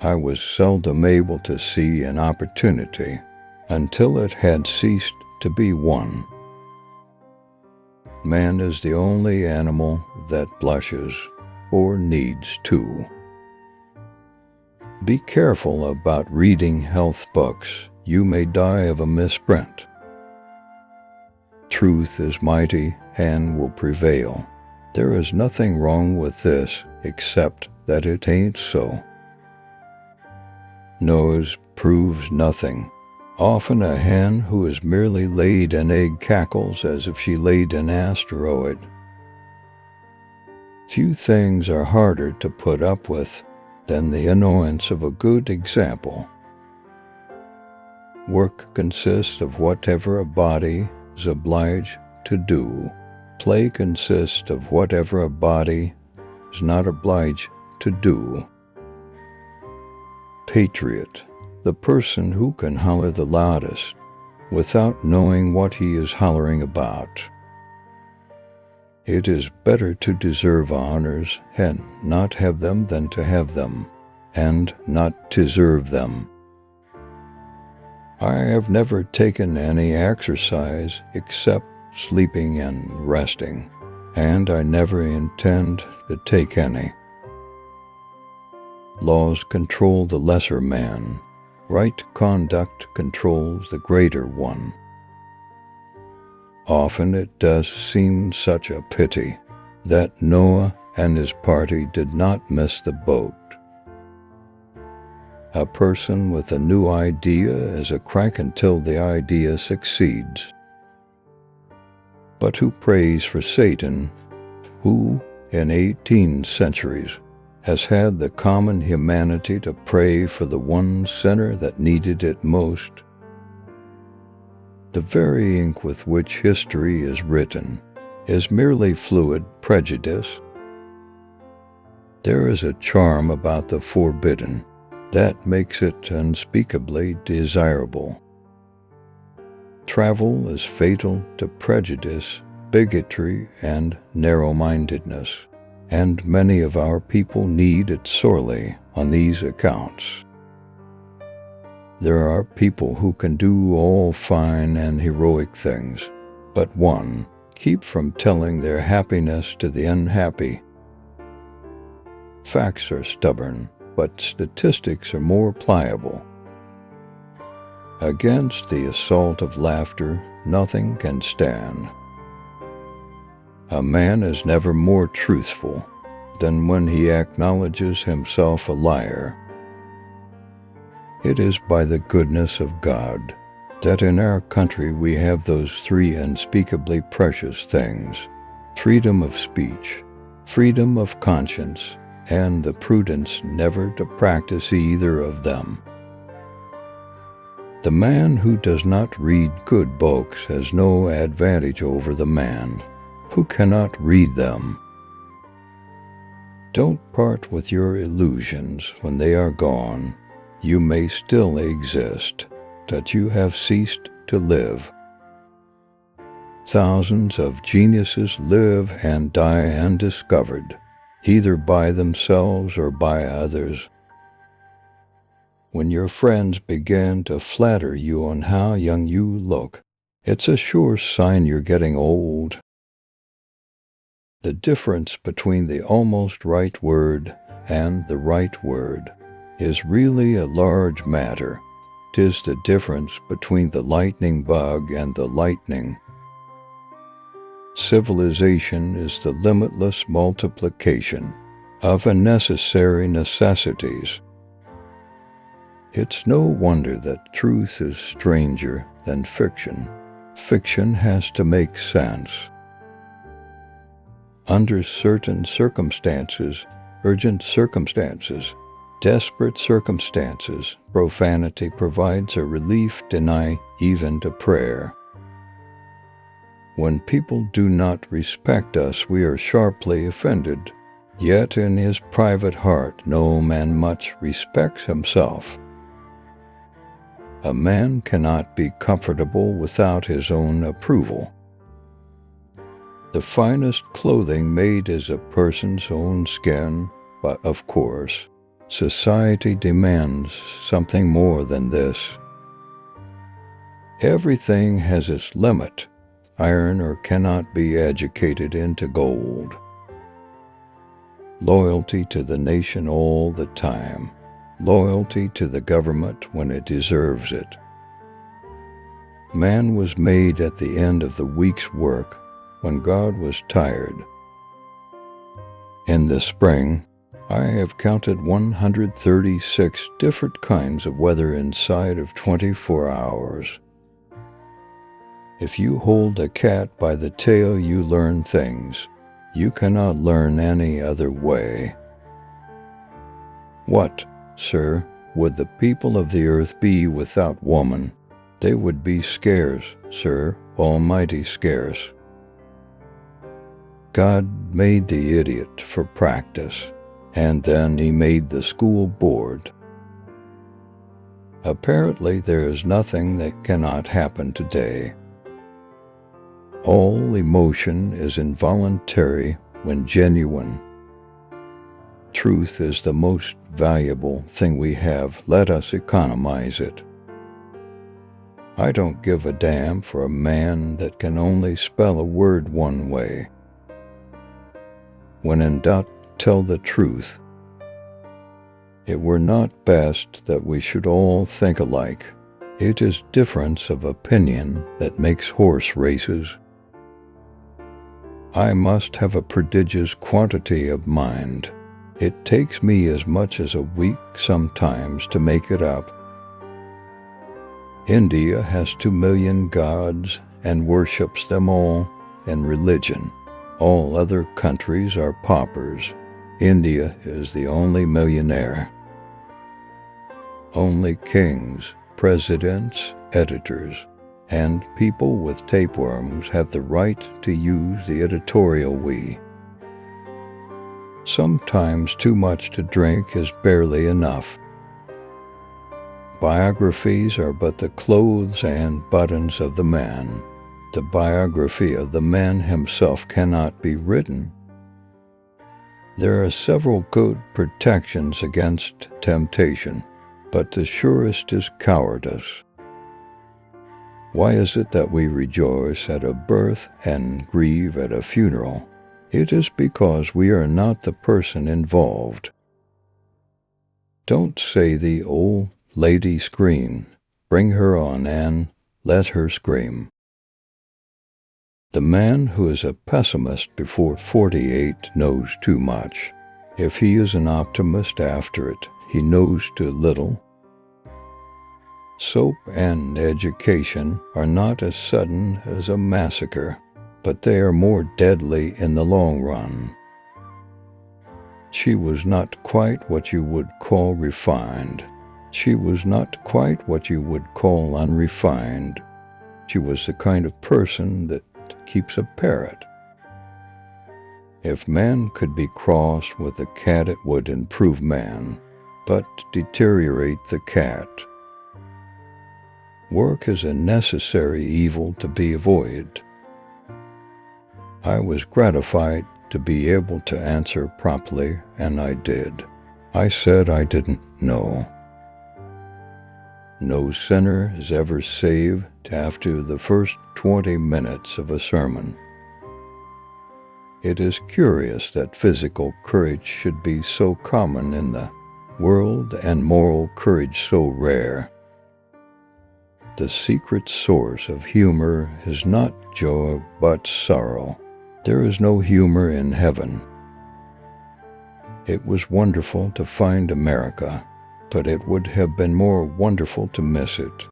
I was seldom able to see an opportunity until it had ceased to be one. Man is the only animal that blushes or needs to. Be careful about reading health books. You may die of a misprint. Truth is mighty and will prevail. There is nothing wrong with this except that it ain't so. Nose proves nothing. Often a hen who has merely laid an egg cackles as if she laid an asteroid. Few things are harder to put up with than the annoyance of a good example. Work consists of whatever a body is obliged to do. Play consists of whatever a body is not obliged to do. Patriot, the person who can holler the loudest without knowing what he is hollering about. It is better to deserve honors and not have them than to have them and not deserve them. I have never taken any exercise except sleeping and resting, and I never intend to take any. Laws control the lesser man. Right conduct controls the greater one. Often it does seem such a pity that Noah and his party did not miss the boat. A person with a new idea is a crank until the idea succeeds. But who prays for Satan, who, in 18 centuries, has had the common humanity to pray for the one sinner that needed it most? The very ink with which history is written is merely fluid prejudice. There is a charm about the forbidden that makes it unspeakably desirable. Travel is fatal to prejudice, bigotry, and narrow-mindedness, and many of our people need it sorely on these accounts. There are people who can do all fine and heroic things, but one, keep from telling their happiness to the unhappy. Facts are stubborn, but statistics are more pliable. Against the assault of laughter, nothing can stand. A man is never more truthful than when he acknowledges himself a liar. It is by the goodness of God that in our country we have those three unspeakably precious things: freedom of speech, freedom of conscience, and the prudence never to practice either of them. The man who does not read good books has no advantage over the man who cannot read them. Don't part with your illusions when they are gone. You may still exist, that you have ceased to live. Thousands of geniuses live and die undiscovered, either by themselves or by others. When your friends begin to flatter you on how young you look, it's a sure sign you're getting old. The difference between the almost right word and the right word is really a large matter. 'Tis the difference between the lightning bug and the lightning. Civilization is the limitless multiplication of unnecessary necessities. It's no wonder that truth is stranger than fiction. Fiction has to make sense. Under certain circumstances, urgent circumstances, desperate circumstances, profanity provides a relief denied even to prayer. When people do not respect us, we are sharply offended. Yet in his private heart no man much respects himself. A man cannot be comfortable without his own approval. The finest clothing made is a person's own skin, but of course, Society demands something more than this. Everything has its limit. Iron ore cannot be educated into gold. Loyalty to the nation all the time. Loyalty to the government when it deserves it. Man was made at the end of the week's work when God was tired. In the spring, I have counted 136 different kinds of weather inside of 24 hours. If you hold a cat by the tail, you learn things you cannot learn any other way. What, sir, would the people of the earth be without woman? They would be scarce, sir, almighty scarce. God made the idiot for practice, and then he made the school board. Apparently there is nothing that cannot happen today. All emotion is involuntary when genuine. Truth is the most valuable thing we have. Let us economize it. I don't give a damn for a man that can only spell a word one way. When in doubt, tell the truth. It were not best that we should all think alike. It is difference of opinion that makes horse races. I must have a prodigious quantity of mind. It takes me as much as a week sometimes to make it up. India has 2 million gods and worships them all in religion. All other countries are paupers. India is the only millionaire. Only kings, presidents, editors, and people with tapeworms have the right to use the editorial we. Sometimes too much to drink is barely enough. Biographies are but the clothes and buttons of the man. The biography of the man himself cannot be written. There are several good protections against temptation, but the surest is cowardice. Why is it that we rejoice at a birth and grieve at a funeral? It is because we are not the person involved. Don't say the old lady screamed. Bring her on and let her scream. The man who is a pessimist before 48 knows too much. If he is an optimist after it, he knows too little. Soap and education are not as sudden as a massacre, but they are more deadly in the long run. She was not quite what you would call refined. She was not quite what you would call unrefined. She was the kind of person that keeps a parrot. If man could be crossed with a cat, it would improve man, but deteriorate the cat. Work is a necessary evil to be avoided. I was gratified to be able to answer promptly, and I did. I said I didn't know. No sinner is ever saved after the first 20 minutes of a sermon. It is curious that physical courage should be so common in the world and moral courage so rare. The secret source of humor is not joy but sorrow. There is no humor in heaven. It was wonderful to find America, but it would have been more wonderful to miss it.